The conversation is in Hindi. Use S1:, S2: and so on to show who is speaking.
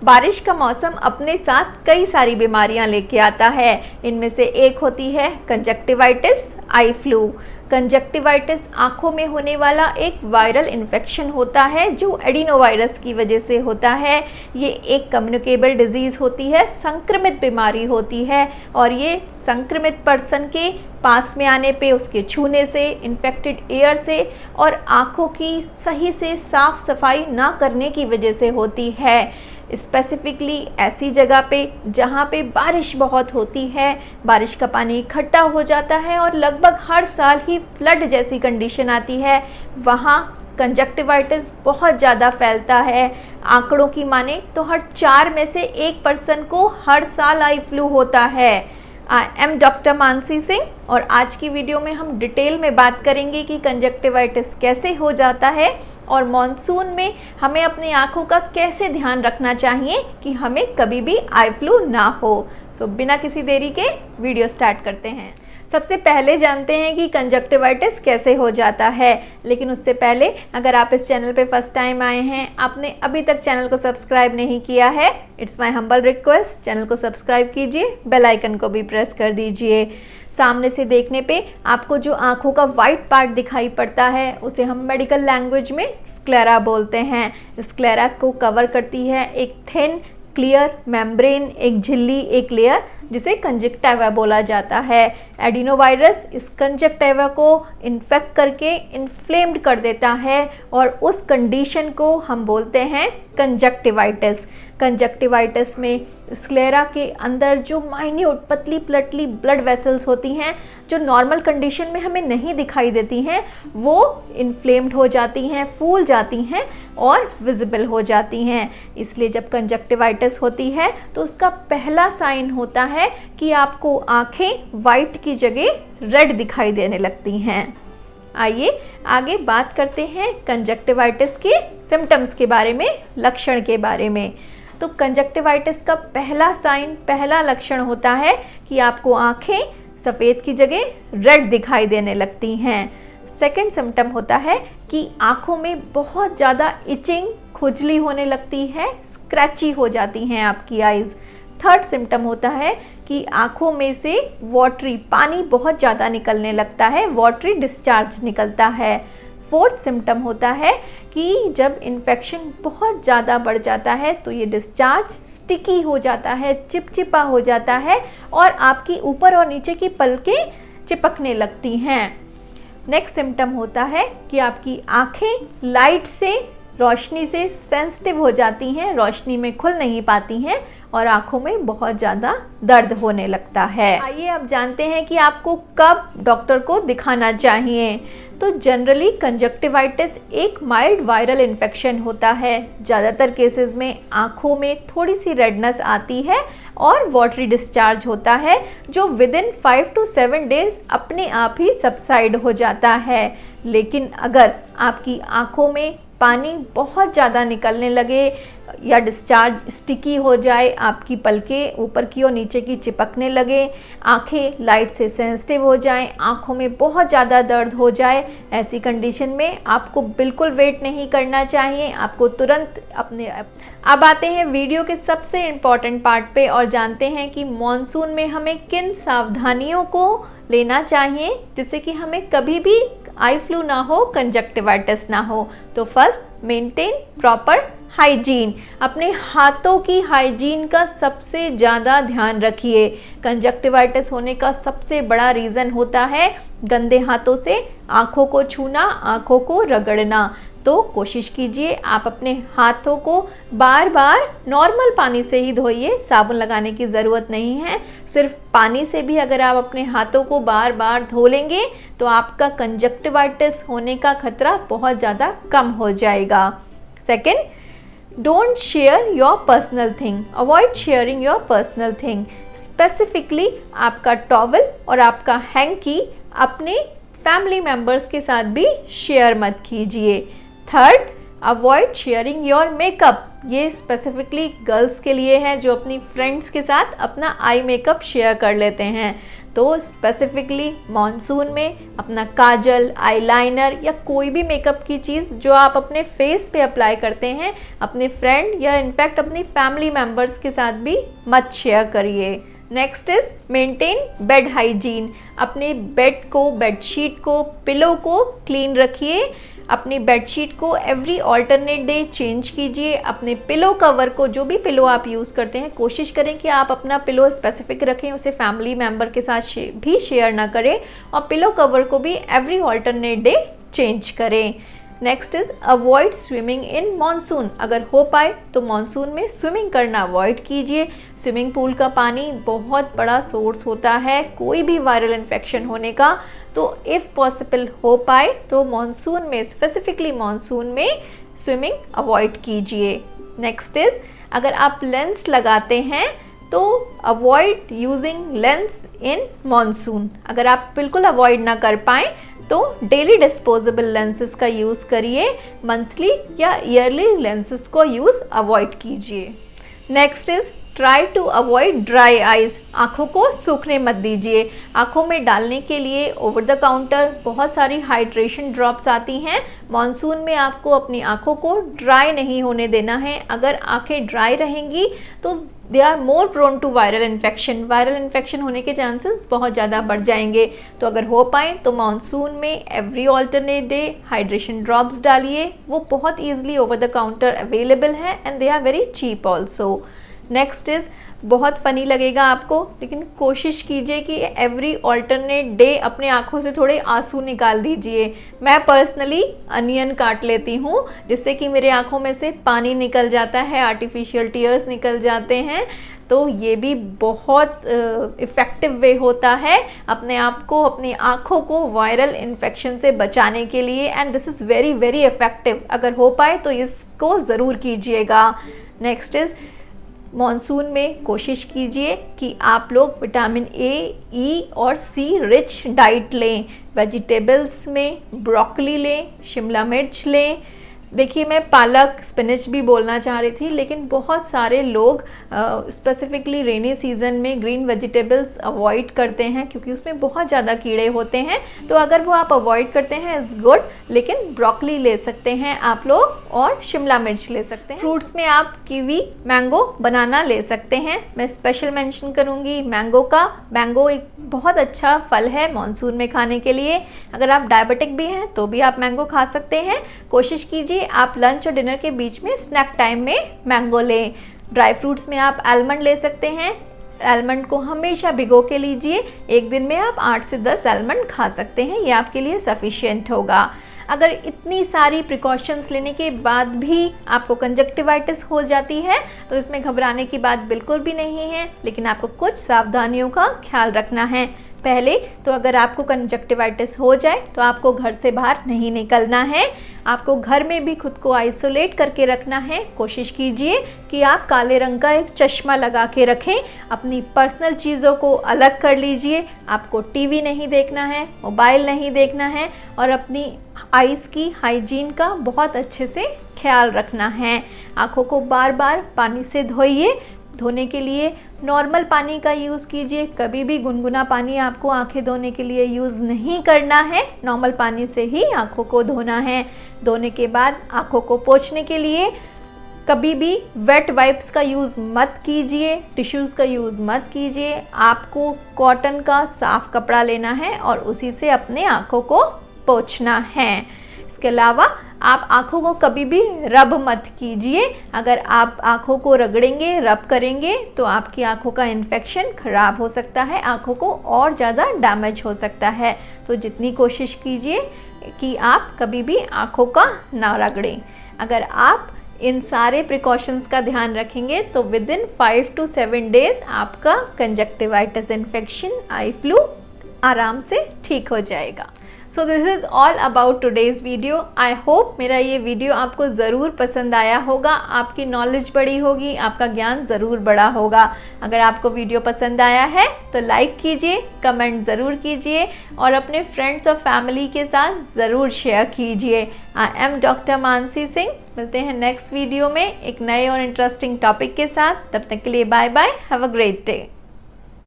S1: बारिश का मौसम अपने साथ कई सारी बीमारियां लेके आता है। इनमें से एक होती है कंजक्टिवाइटिस, आई फ्लू। कंजक्टिवाइटिस आँखों में होने वाला एक वायरल इन्फेक्शन होता है जो एडिनोवायरस की वजह से होता है। ये एक कम्युनिकेबल डिजीज़ होती है, संक्रमित बीमारी होती है और ये संक्रमित पर्सन के पास में आने पे, उसके छूने से, इन्फेक्टेड एयर से और आँखों की सही से साफ सफाई ना करने की वजह से होती है। स्पेसिफिकली ऐसी जगह पे जहाँ पे बारिश बहुत होती है, बारिश का पानी इकट्ठा हो जाता है और लगभग हर साल ही फ्लड जैसी कंडीशन आती है, वहाँ कंजक्टिवाइटिस बहुत ज़्यादा फैलता है। आंकड़ों की माने तो हर 4 में से 1 पर्सन को हर साल आई फ्लू होता है। I am doctor Mansi Singh और आज की वीडियो में हम डिटेल में बात करेंगे कि कंजक्टिवाइटिस कैसे हो जाता है और मॉनसून में हमें अपनी आँखों का कैसे ध्यान रखना चाहिए कि हमें कभी भी आई फ्लू ना हो। तो बिना किसी देरी के वीडियो स्टार्ट करते हैं। सबसे पहले जानते हैं कि कंजक्टिवाइटिस कैसे हो जाता है, लेकिन उससे पहले अगर आप इस चैनल पे फर्स्ट टाइम आए हैं, आपने अभी तक चैनल को सब्सक्राइब नहीं किया है, it's my humble request, channel को सब्सक्राइब कीजिए, बेल आइकन को भी प्रेस कर दीजिए। सामने से देखने पे आपको जो आँखों का वाइट पार्ट दिखाई पड़ता है उसे हम मेडिकल लैंग्वेज में स्क्लेरा बोलते हैं। स्क्लेरा को कवर करती है एक थिन क्लियर मेम्ब्रेन, एक झिल्ली, एक लेयर जिसे कंजक्टिवा बोला जाता है। एडिनोवायरस इस कंजक्टिवा को इन्फेक्ट करके इन्फ्लेम्ड कर देता है और उस कंडीशन को हम बोलते हैं कंजक्टिवाइटिस। कंजक्टिवाइटिस में स्क्लेरा के अंदर जो माइन्यूट पतली पतली ब्लड वेसल्स होती हैं जो नॉर्मल कंडीशन में हमें नहीं दिखाई देती हैं, वो इन्फ्लेम्ड हो जाती हैं, फूल जाती हैं और विजिबल हो जाती हैं। इसलिए जब कंजक्टिवाइटिस होती है तो उसका पहला साइन होता है कि आपको आँखें वाइट की जगह रेड दिखाई देने लगती हैं। आइए आगे बात करते हैं कंजक्टिवाइटिस के सिम्टम्स के बारे में, लक्षण के बारे में। तो कंजक्टिवाइटिस का पहला साइन, पहला लक्षण होता है कि आपको आँखें सफ़ेद की जगह रेड दिखाई देने लगती हैं। सेकंड सिम्टम होता है कि आँखों में बहुत ज़्यादा इचिंग, खुजली होने लगती है, स्क्रैची हो जाती हैं आपकी आइज़। थर्ड सिम्टम होता है कि आँखों में से वाटरी पानी बहुत ज़्यादा निकलने लगता है, वाटरी डिस्चार्ज निकलता है। फोर्थ सिम्टम होता है कि जब इन्फेक्शन बहुत ज़्यादा बढ़ जाता है तो ये डिस्चार्ज स्टिकी हो जाता है, चिपचिपा हो जाता है और आपकी ऊपर और नीचे की पलकें चिपकने लगती हैं। नेक्स्ट सिम्टम होता है कि आपकी आँखें लाइट से, रोशनी से सेंसिटिव हो जाती हैं, रोशनी में खुल नहीं पाती हैं और आँखों में बहुत ज़्यादा दर्द होने लगता है। आइए अब जानते हैं कि आपको कब डॉक्टर को दिखाना चाहिए। तो जनरली कंजक्टिवाइटिस एक माइल्ड वायरल इन्फेक्शन होता है। ज़्यादातर केसेस में आँखों में थोड़ी सी रेडनेस आती है और वाटरी डिस्चार्ज होता है जो विदिन 5 to 7 डेज अपने आप ही सबसाइड हो जाता है। लेकिन अगर आपकी आँखों में पानी बहुत ज़्यादा निकलने लगे या डिस्चार्ज स्टिकी हो जाए, आपकी पलकें ऊपर की और नीचे की चिपकने लगे, आंखें लाइट से सेंसिटिव हो जाएं, आंखों में बहुत ज़्यादा दर्द हो जाए, ऐसी कंडीशन में आपको बिल्कुल वेट नहीं करना चाहिए, आपको तुरंत अपने। अब आते हैं वीडियो के सबसे इम्पॉर्टेंट पार्ट पे और जानते हैं कि मॉनसून में हमें किन सावधानियों को लेना चाहिए जिससे कि हमें कभी भी आई फ्लू ना हो, कंजक्टिवाइटिस ना हो। तो फर्स्ट, मेंटेन प्रॉपर हाइजीन। अपने हाथों की हाइजीन का सबसे ज़्यादा ध्यान रखिए। कंजक्टिवाइटिस होने का सबसे बड़ा रीज़न होता है गंदे हाथों से आँखों को छूना, आँखों को रगड़ना। तो कोशिश कीजिए आप अपने हाथों को बार बार नॉर्मल पानी से ही धोइए, साबुन लगाने की ज़रूरत नहीं है। सिर्फ पानी से भी अगर आप अपने हाथों को बार बार धो लेंगे तो आपका कंजक्टिवाइटिस होने का खतरा बहुत ज़्यादा कम हो जाएगा। Second, don't share your personal thing. Avoid sharing your personal thing. Specifically आपका टॉवल और आपका हैंकी अपने फैमिली मेम्बर्स के साथ भी शेयर मत कीजिए। Third, avoid sharing your makeup. ये स्पेसिफिकली गर्ल्स के लिए है जो अपनी फ्रेंड्स के साथ अपना आई मेकअप शेयर कर लेते हैं। तो स्पेसिफिकली मॉनसून में अपना काजल, आईलाइनर या कोई भी मेकअप की चीज़ जो आप अपने फेस पे अप्लाई करते हैं, अपने फ्रेंड या इनफैक्ट अपनी फैमिली मेम्बर्स के साथ भी मत शेयर करिए। Next is maintain bed hygiene. अपने बेड को, बेडशीट को, पिलो को क्लीन रखिए। अपनी बेडशीट को एवरी ऑल्टरनेट डे चेंज कीजिए। अपने पिलो कवर को, जो भी पिलो आप यूज़ करते हैं, कोशिश करें कि आप अपना पिलो स्पेसिफिक रखें, उसे फैमिली मेम्बर के साथ भी शेयर ना करें, और पिलो कवर को भी एवरी ऑल्टरनेट डे चेंज करें। Next is avoid swimming in monsoon. अगर हो पाए तो मानसून में स्विमिंग करना अवॉइड कीजिए। स्विमिंग पूल का पानी बहुत बड़ा सोर्स होता है कोई भी वायरल इन्फेक्शन होने का, तो इफ़ पॉसिबल हो पाए तो मानसून में, स्पेसिफिकली मानसून में स्विमिंग अवॉइड कीजिए। नेक्स्ट इज अगर आप लेंस लगाते हैं तो avoid using lens in monsoon. अगर आप बिल्कुल अवॉइड ना कर पाएँ तो डेली डिस्पोजेबल लेंसेज का यूज़ करिए, मंथली या ईयरली लेंसेज को यूज़ अवॉइड कीजिए। Next is try to avoid dry eyes. आँखों को सूखने मत दीजिए। आँखों में डालने के लिए ओवर द काउंटर बहुत सारी हाइड्रेशन ड्रॉप्स आती हैं। मॉनसून में आपको अपनी आँखों को ड्राई नहीं होने देना है। अगर आँखें ड्राई रहेंगी तो they are more prone to viral infection. Viral infection होने के चांसेस बहुत ज़्यादा बढ़ जाएंगे। तो अगर हो पाए तो मानसून में every alternate day hydration drops डालिए। वो बहुत easily over the counter available है and they are very cheap also. Next is, बहुत फ़नी लगेगा आपको, लेकिन कोशिश कीजिए कि एवरी ऑल्टरनेट डे अपने आँखों से थोड़े आंसू निकाल दीजिए। मैं पर्सनली अनियन काट लेती हूँ जिससे कि मेरे आँखों में से पानी निकल जाता है, आर्टिफिशियल टीयर्स निकल जाते हैं। तो ये भी बहुत इफ़ेक्टिव वे होता है अपने आप को, अपनी आँखों को वायरल इन्फेक्शन से बचाने के लिए, and this is very very effective. अगर हो पाए तो इसको ज़रूर कीजिएगा। नेक्स्ट इज़, मॉनसून में कोशिश कीजिए कि आप लोग विटामिन ए, ई और सी रिच डाइट लें। वेजिटेबल्स में ब्रोकली लें, शिमला मिर्च लें। देखिए, मैं पालक, स्पिनच भी बोलना चाह रही थी, लेकिन बहुत सारे लोग स्पेसिफिकली रेनी सीज़न में ग्रीन वेजिटेबल्स अवॉइड करते हैं क्योंकि उसमें बहुत ज़्यादा कीड़े होते हैं। तो अगर वो आप अवॉइड करते हैं इज़ गुड, लेकिन ब्रोकली ले सकते हैं आप लोग और शिमला मिर्च ले सकते हैं। फ्रूट्स में आप कीवी, मैंगो, बनाना ले सकते हैं। मैं स्पेशल मेंशन करूँगी मैंगो का। मैंगो एक बहुत अच्छा फल है मॉनसून में खाने के लिए। अगर आप डायबिटिक भी हैं तो भी आप मैंगो खा सकते हैं। कोशिश कीजिए आप लंच और डिनर के बीच में स्नैक टाइम में मैंगो लें। ड्राई फ्रूट्स में आप आलमंड ले सकते हैं। आलमंड को हमेशा भिगो के लीजिए। एक दिन में आप 8 से 10 आलमंड खा सकते हैं, ये आपके लिए सफिशिएंट होगा। अगर इतनी सारी प्रिकॉशंस लेने के बाद भी आपको कंजक्टिवाइटिस हो जाती है तो इसमें घबराने की बात बिल्कुल भी नहीं है, लेकिन आपको कुछ सावधानियों का ख्याल रखना है। पहले तो अगर आपको कंजक्टिवाइटिस हो जाए तो आपको घर से बाहर नहीं निकलना है। आपको घर में भी खुद को आइसोलेट करके रखना है। कोशिश कीजिए कि आप काले रंग का एक चश्मा लगा के रखें। अपनी पर्सनल चीज़ों को अलग कर लीजिए। आपको टीवी नहीं देखना है, मोबाइल नहीं देखना है, और अपनी आइज़ की हाइजीन का बहुत अच्छे से ख्याल रखना है। आँखों को बार बार पानी से धोइए। धोने के लिए नॉर्मल पानी का यूज़ कीजिए। कभी भी गुनगुना पानी आपको आंखें धोने के लिए यूज़ नहीं करना है। नॉर्मल पानी से ही आंखों को धोना है। धोने के बाद आंखों को पोंछने के लिए कभी भी वेट वाइप्स का यूज़ मत कीजिए, टिश्यूज़ का यूज़ मत कीजिए। आपको कॉटन का साफ़ कपड़ा लेना है और उसी से अपने आँखों को पोंछना है। इसके अलावा आप आँखों को कभी भी रब मत कीजिए। अगर आप आँखों को रगड़ेंगे, रब करेंगे तो आपकी आँखों का इन्फेक्शन ख़राब हो सकता है, आँखों को और ज़्यादा डैमेज हो सकता है। तो जितनी कोशिश कीजिए कि आप कभी भी आँखों का ना रगड़ें। अगर आप इन सारे प्रिकॉशंस का ध्यान रखेंगे तो विद इन 5 to 7 डेज़ आपका कंजक्टिवाइटिस इन्फेक्शन, आई फ्लू आराम से ठीक हो जाएगा। So this is all about today's video. I hope मेरा ये वीडियो आपको ज़रूर पसंद आया होगा, आपकी नॉलेज बढ़ी होगी, आपका ज्ञान ज़रूर बढ़ा होगा। अगर आपको वीडियो पसंद आया है तो लाइक कीजिए, कमेंट ज़रूर कीजिए और अपने फ्रेंड्स और फैमिली के साथ ज़रूर शेयर कीजिए। I am doctor Mansi Singh. मिलते हैं नेक्स्ट वीडियो में एक नए और इंटरेस्टिंग टॉपिक के साथ। तब तक के लिए bye bye, have a great day.